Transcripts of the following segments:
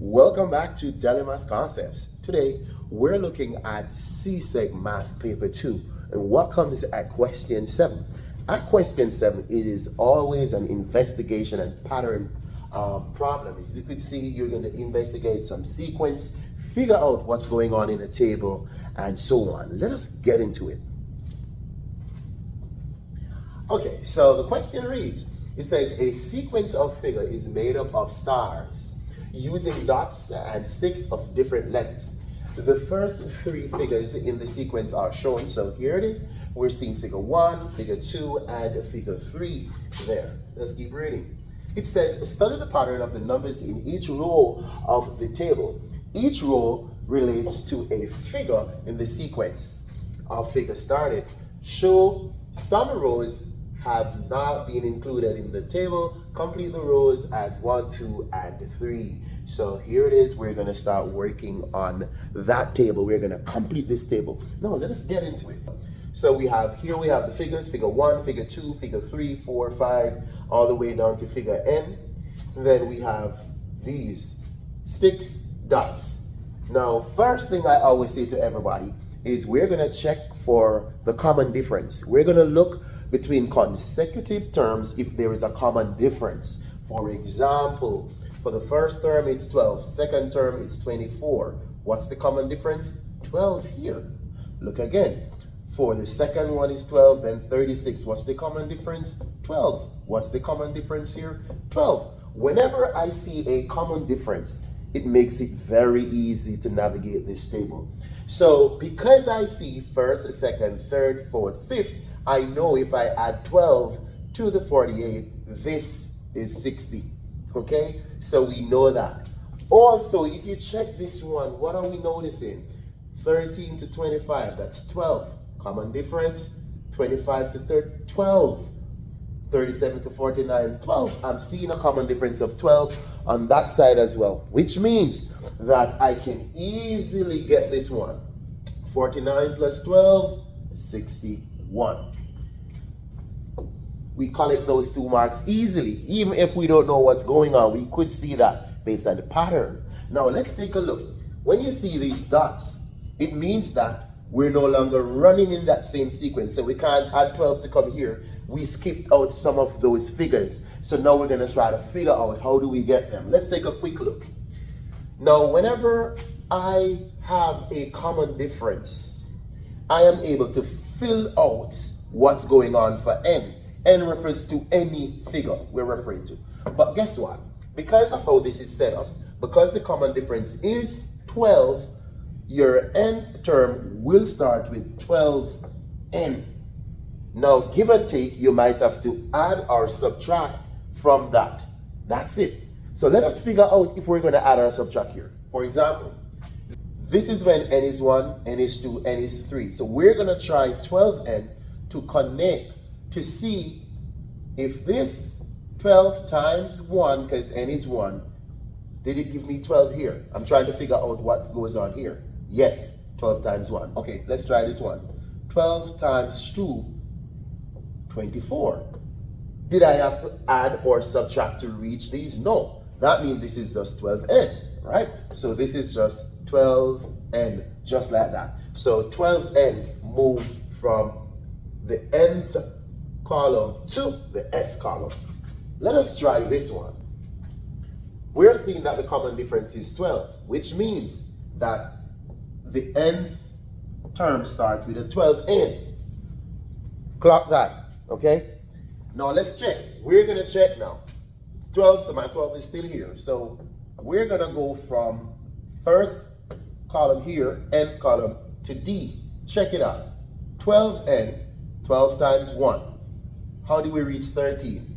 Welcome back to Daily Maths Concepts. Today, we're looking at CSEC Math Paper 2 and what comes at question 7. At question 7, it is always an investigation and pattern problem. As you could see, you're going to investigate some sequence, figure out what's going on in a table, and so on. Let us get into it. Okay, so the question reads, it says a sequence of figure is made up of stars using dots and sticks of different lengths. The first three figures in the sequence are shown. So here it is. We're seeing figure 1, figure 2, and figure 3 there. Let's keep reading. It says, study the pattern of the numbers in each row of the table. Each row relates to a figure in the sequence of figures started. Show some rows have not been included in the table. Complete the rows at 1, 2, and 3. So here it is. We're going to start working on that table. We're going to complete this table. Now let us get into it. So we have the figures, figure 1, figure 2, figure 3, 4, 5, all the way down to figure N. And then we have these sticks, dots. Now, first thing I always say to everybody is we're going to check for the common difference. We're going to look between consecutive terms if there is a common difference. For example, for the first term it's 12, second term it's 24. What's the common difference? 12 here. Look again. For the second one is 12, then 36. What's the common difference? 12. What's the common difference here? 12. Whenever I see a common difference, it makes it very easy to navigate this table. So because I see first, second, third, fourth, fifth, I know if I add 12 to the 48, this is 60. Okay? So we know that. Also, if you check this one, what are we noticing? 13 to 25, that's 12. Common difference, 25 to 30, 12. 37 to 49, 12. I'm seeing a common difference of 12 on that side as well, which means that I can easily get this one. 49 plus 12, 61. We collect those 2 marks easily. Even if we don't know what's going on, we could see that based on the pattern. Now let's take a look. When you see these dots, it means that we're no longer running in that same sequence. So we can't add 12 to come here. We skipped out some of those figures. So now we're going to try to figure out how do we get them. Let's take a quick look. Now, whenever I have a common difference, I am able to fill out what's going on for n. N refers to any figure we're referring to. But guess what? Because of how this is set up, because the common difference is 12, your nth term will start with 12n. Now, give and take, you might have to add or subtract from that. That's it. So let us figure out if we're going to add or subtract here. For example, this is when n is 1, n is 2, n is 3. So we're going to try 12n to connect to see if this 12 times 1, because n is 1, did it give me 12 here? I'm trying to figure out what goes on here. Yes, 12 times 1. Okay, let's try this one. 12 times 2, 24. Did I have to add or subtract to reach these? No. That means this is just 12n, right? So this is just 12n, just like that. So 12n moved from the nth column to the S column. Let us try this one. We're seeing that the common difference is 12, which means that the nth term starts with a 12n. Clock that, okay? Now let's check. We're going to check now. It's 12, so my 12 is still here. So we're going to go from first column here, nth column, to D. Check it out. 12n, 12 times 1. How do we reach 13?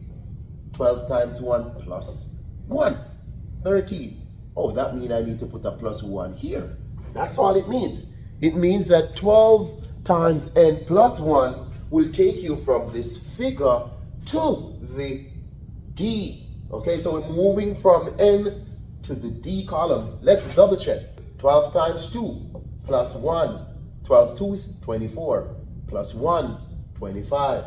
12 times 1 plus 1. 13. Oh, that means I need to put a plus 1 here. That's all it means. It means that 12 times n plus 1 will take you from this figure to the D. Okay, so we're moving from n to the D column. Let's double check. 12 times 2 plus 1. 12 2s, 24. Plus 1, 25.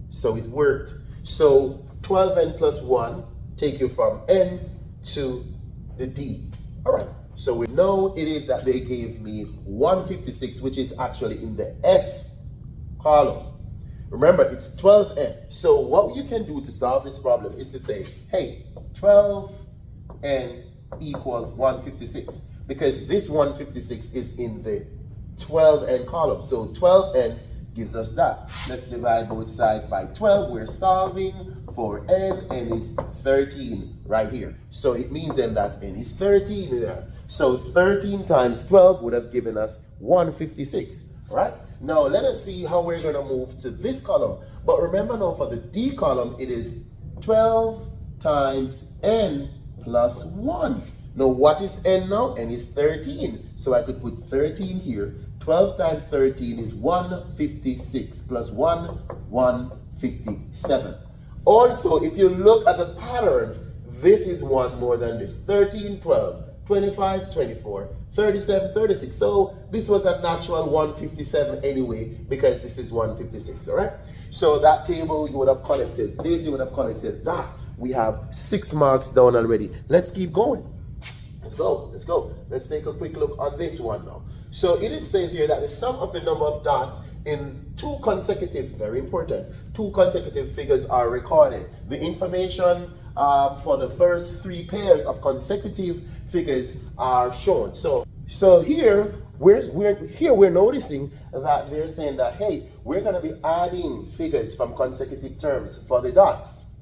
So it worked. So 12n plus 1 take you from n to the D. All right, so we know it is that they gave me 156, which is actually in the S column. Remember, it's 12n. So what you can do to solve this problem is to say, hey, 12n equals 156, because this 156 is in the 12n column. So 12n gives us that. Let's divide both sides by 12. We're solving for n is 13 right here. So it means then that n is 13 there. So 13 times 12 would have given us 156, right? Now let us see how we're going to move to this column. But remember now, for the D column, it is 12 times n plus 1. Now what is n now? N is 13. So I could put 13 here. 12 times 13 is 156 plus 1, 157. Also, if you look at the pattern, this is one more than this. 13, 12, 25, 24, 37, 36. So this was a natural 157 anyway, because this is 156, all right? So that table, you would have collected this, you would have collected that. We have 6 marks down already. Let's keep going. Let's go, let's go. Let's take a quick look on this one now. So it says here that the sum of the number of dots in 2 consecutive, very important, 2 consecutive figures are recorded. The information for the first 3 pairs of consecutive figures are shown. So here we're noticing that they're saying that, hey, we're going to be adding figures from consecutive terms for the dots,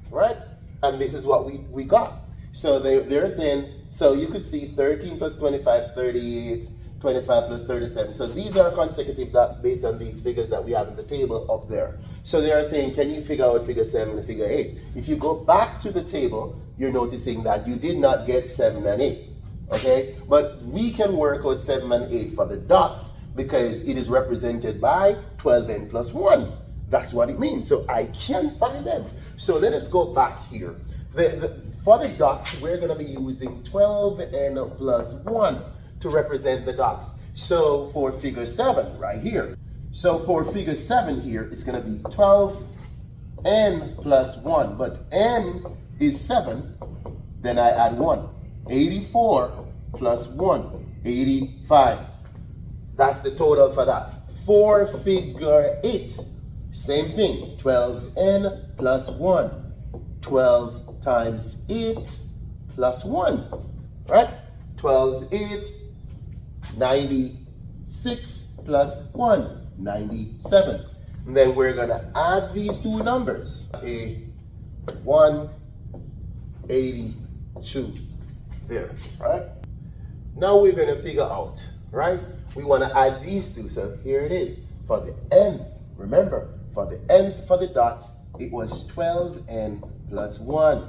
right? And this is what we got. So they're saying, so you could see 13 plus 25, 38, 25 plus 37. So these are consecutive that based on these figures that we have in the table up there. So they are saying, can you figure out figure 7 and figure 8? If you go back to the table, you're noticing that you did not get 7 and 8. Okay? But we can work out 7 and 8 for the dots because it is represented by 12n plus 1. That's what it means. So I can find them. So let us go back here. For the dots, we're going to be using 12n plus 1 to represent the dots. So for figure 7 right here. So for figure 7 here, it's going to be 12n plus 1. But n is 7, then I add 1. 84 plus 1, 85. That's the total for that. For figure 8, same thing. 12n plus 1. 12 times 8 plus 1, right? 12 is 8, 96 plus 1, 97. And then we're going to add these 2 numbers. 182 there, right? Now we're going to figure out, right? We want to add these 2. So here it is. For the nth, remember, for the nth, for the dots, it was 12n plus 1.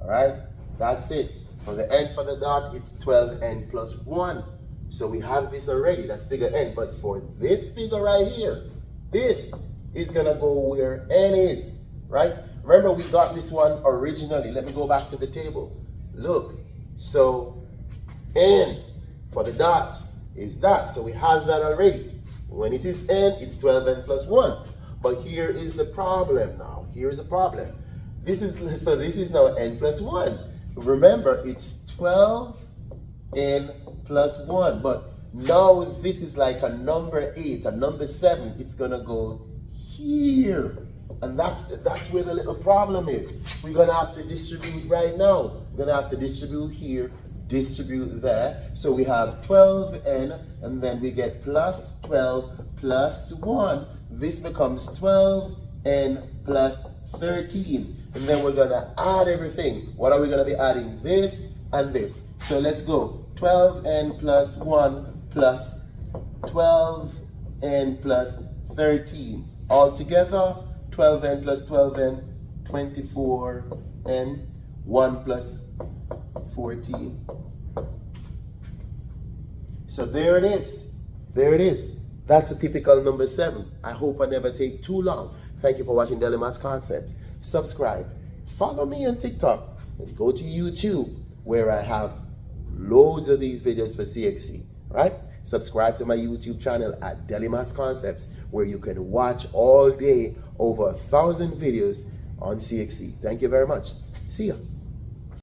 All right, that's it. For the n for the dot, it's 12n plus 1. So we have this already. That's figure n. But for this figure right here, this is going to go where n is, right? Remember, we got this one originally. Let me go back to the table. Look, so n for the dots is that. So we have that already. When it is n, it's 12n plus 1. But here is the problem now. Here is the problem. This is now n plus 1. Remember, it's 12n plus 1. But now this is like a number 8, a number 7. It's going to go here. And that's where the little problem is. We're going to have to distribute right now. We're going to have to distribute here, distribute there. So we have 12n, and then we get plus 12 plus 1. This becomes 12n plus 13. And then we're going to add everything. What are we going to be adding? This and this. So let's go. 12n plus 1 plus 12n plus 13. All together, 12n plus 12n, 24n, 1 plus 14. So there it is. There it is. That's a typical number 7. I hope I never take too long. Thank you for watching Daily Maths Concepts. Subscribe. Follow me on TikTok. And go to YouTube, where I have loads of these videos for CXC. Right? Subscribe to my YouTube channel at Daily Maths Concepts, where you can watch all day over 1,000 videos on CXC. Thank you very much. See ya.